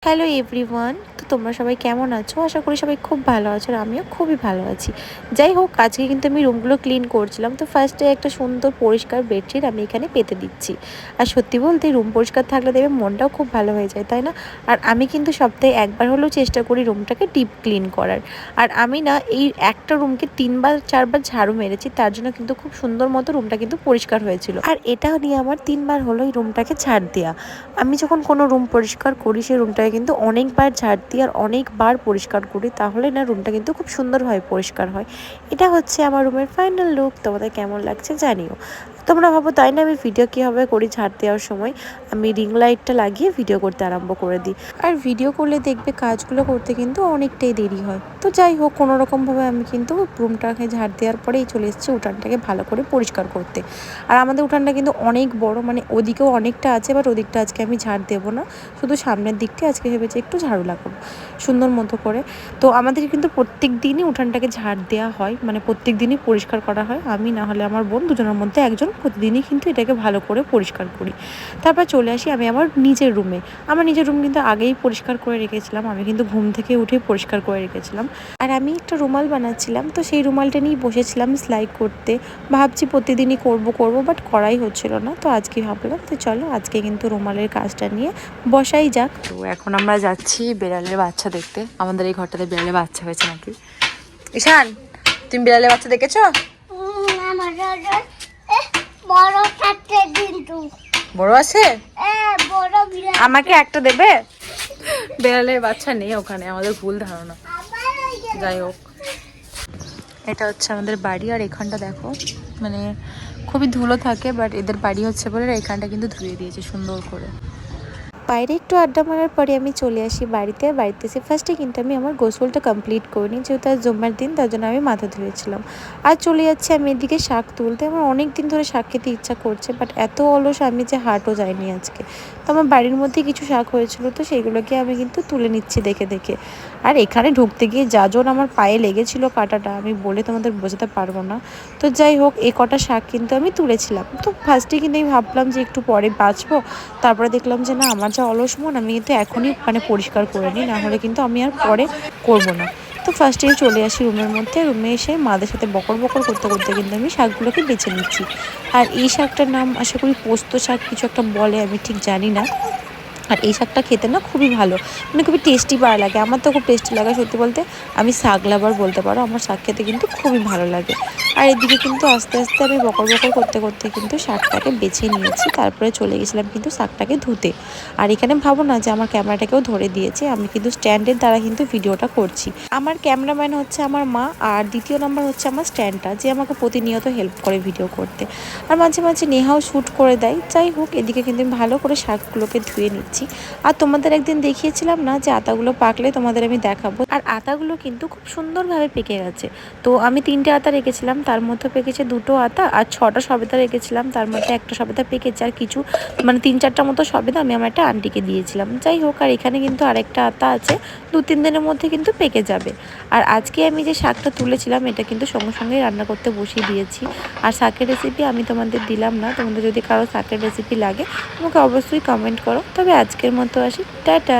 Hello everyone, তো তোমরা সবাই কেমন আছো? আশা করি সবাই খুব ভালো আছো আর আমিও খুবই ভালো আছি। যাই হোক, আজকে কিন্তু আমি রুমগুলো ক্লিন করছিলাম। তো ফার্স্টে একটা সুন্দর পরিষ্কার বেডশিট আমি এখানে পেতে দিচ্ছি। আর সত্যি বলতে রুম পরিষ্কার থাকলে দেখবে মনটাও খুব ভালো হয়ে যায়, তাই না? আর আমি কিন্তু সপ্তাহে একবার হলেও চেষ্টা করি রুমটাকে ডিপ ক্লিন করার। আর আমি না এই একটা রুমকে 3-4বার ঝাড়ু মেরেছি, তার জন্য কিন্তু খুব সুন্দর মতো রুমটা কিন্তু পরিষ্কার হয়েছিল। আর এটা নিয়ে আমার 3বার হলো এই রুমটাকে ঝাড় দেওয়া। আমি যখন কোনো রুম পরিষ্কার করি সেই রুমটাকে কিন্তু অনেকবার ঝাড় দিই আর অনেকবার পরিষ্কার করি, তাহলে না রুমটা কিন্তু খুব সুন্দরভাবে পরিষ্কার হয়। এটা হচ্ছে আমার রুমের ফাইনাল লুক। তোমাদের কেমন লাগছে জানিও। তোমরা ভাবো তাই না আমি ভিডিও কীভাবে করি ঝাড় দেওয়ার সময়? আমি রিং লাইটটা লাগিয়ে ভিডিও করতে আরম্ভ করে দিই। আর ভিডিও করলে দেখবে কাজগুলো করতে কিন্তু অনেকটাই দেরি হয়। তো যাই হোক, কোনোরকমভাবে আমি কিন্তু রুমটাকে ঝাড় দেওয়ার পরেই চলে এসেছি উঠানটাকে ভালো করে পরিষ্কার করতে। আর আমাদের উঠানটা কিন্তু অনেক বড়, মানে ওদিকেও অনেকটা আছে, বাট ওদিকটা আজকে আমি ঝাড় দেবো না, শুধু সামনের দিকটা আজকে ভেবেছি একটু ঝাড়ু লাগাবো সুন্দর মতো করে। তো আমাদের কিন্তু প্রত্যেক দিনই উঠানটাকে ঝাড় দেওয়া হয়, মানে প্রত্যেক দিনই পরিষ্কার করা হয়। আমি না হলে আমার বোন, দুজনের মধ্যে একজন প্রতিদিনই কিন্তু এটাকে ভালো করে পরিষ্কার করি। তারপর চলে আসি আমি আমার নিজের রুমে। আমার নিজের রুম কিন্তু আগেই পরিষ্কার করে রেখেছিলাম, আমি কিন্তু ঘুম থেকে উঠে পরিষ্কার করে রেখেছিলাম। আর আমি একটা রুমাল বানাচ্ছিলাম, তো সেই রুমালটা নিয়ে বসেছিলাম সেলাই করতে। ভাবছি প্রতিদিনই করব বাট করাই হচ্ছিল না। তো আজকে ভাবলাম তো চলো আজকে কিন্তু রুমালের কাজটা নিয়ে বসাই যাক। তো এখন আমরা যাচ্ছি বিড়ালের বাচ্চা দেখতে। আমাদের এই ঘরটাতে বিড়ালের বাচ্চা হয়েছে নাকি। ঈশান, তুমি বিড়ালের বাচ্চা দেখেছো? বড় আছে? আমাকে একটা দেবে? বিড়ালের বাচ্চা নেই ওখানে, আমাদের ভুল ধারণা। যাই হোক, এটা হচ্ছে আমাদের বাড়ি। আর এখানটা দেখো, মানে খুবই ধুলো থাকে, বাট এদের বাড়ি হচ্ছে বলে এখানটা কিন্তু ধুয়ে দিয়েছে সুন্দর করে। বাইরে একটু আড্ডা মারার পরে আমি চলে আসি বাড়িতে। বাড়িতে এসে ফার্স্টে কিন্তু আমি আমার গোসলটা কমপ্লিট করিনি, যেহেতু আজ জুম্মার দিন, তার জন্য আমি মাথা ধুয়েছিলাম। আর চলে যাচ্ছি আমি এদিকে শাক তুলতে। আমার অনেক দিন ধরে শাক খেতে ইচ্ছা করছে, বাট এত অলস আমি যে হাটও যাইনি আজকে। তো আমার বাড়ির মধ্যে কিছু শাক হয়েছিল, তো সেইগুলোকে আমি কিন্তু তুলে নিচ্ছি দেখে দেখে। আর এখানে ঢুকতে গিয়ে যাজন আমার পায়ে লেগেছিল কাঁটাটা, আমি বলে তোমাদের বোঝাতে পারবো না। তো যাই হোক, এই কটা শাক কিন্তু আমি তুলেছিলাম। তো ফার্স্টে কিন্তু আমি ভাবলাম যে একটু পরে বাঁচবো, তারপরে দেখলাম যে না, আমার যা অলস মন, আমি কিন্তু এখনই মানে পরিষ্কার করে নিই, না হলে কিন্তু আমি আর পরে করব না। তো ফার্স্টেই চলে আসি রুমের মধ্যে। রুমে এসে মাদের সাথে বকর বকর করতে করতে কিন্তু আমি শাকগুলোকে বেছে নিচ্ছি। আর এই শাকটার নাম আশা করি পোস্ত শাক কিছু একটা বলে, আমি ঠিক জানি না। আর এই শাকটা খেতে না খুবই ভালো, মানে খুবই টেস্টি পাওয়া লাগে। আমার তো খুব টেস্টি লাগে সত্যি বলতে। আমি শাক লাভার বলতে পারো, আমার শাক খেতে কিন্তু খুবই ভালো লাগে। আর এদিকে কিন্তু আস্তে আস্তে আমি বকর বকর করতে করতে কিন্তু শাকটাকে বেছে নিয়েছি। তারপরে চলে গেছিলাম কিন্তু শাকটাকে ধুতে। আর এখানে ভাবো না যে আমার ক্যামেরাটাকেও ধরে দিয়েছে, আমি কিন্তু স্ট্যান্ডের দ্বারা কিন্তু ভিডিওটা করছি। আমার ক্যামেরাম্যান হচ্ছে আমার মা, আর দ্বিতীয় নাম্বার হচ্ছে আমার স্ট্যান্ডটা, যে আমাকে প্রতিনিয়ত হেল্প করে ভিডিও করতে। আর মাঝে মাঝে নেহাও শ্যুট করে দেয়। যাই হোক, এদিকে কিন্তু আমি ভালো করে শাকগুলোকে ধুয়ে নিচ্ছি। আর তোমাদের একদিন দেখিয়েছিলাম না যে আতাগুলো পাকলে তোমাদের আমি দেখাবো, আর আতাগুলো কিন্তু খুব সুন্দরভাবে পেকে গেছে। তো আমি 3টে আতা রেখেছিলাম, তার মধ্যে পেকেছে 2টো আতা, আর 6টা সবেদা রেখেছিলাম, তার মধ্যে একটা সবেদা পেকেছে। আর কিছু মানে 3-4টা মতো সবেদা আমি আমার একটা আন্টিকে দিয়েছিলাম। যাই হোক, আর এখানে কিন্তু আরেকটা আতা আছে, 2-3 দিনের মধ্যে কিন্তু পেকে যাবে। আর আজকে আমি যে শাকটা তুলেছিলাম এটা কিন্তু সঙ্গে সঙ্গে রান্না করতে বসিয়ে দিয়েছি। আর শাকের রেসিপি আমি তোমাদের দিলাম না, তোমাদের যদি কারো শাকের রেসিপি লাগে আমাকে অবশ্যই কমেন্ট করো। তবে আজকের মতো আসি, টাটা।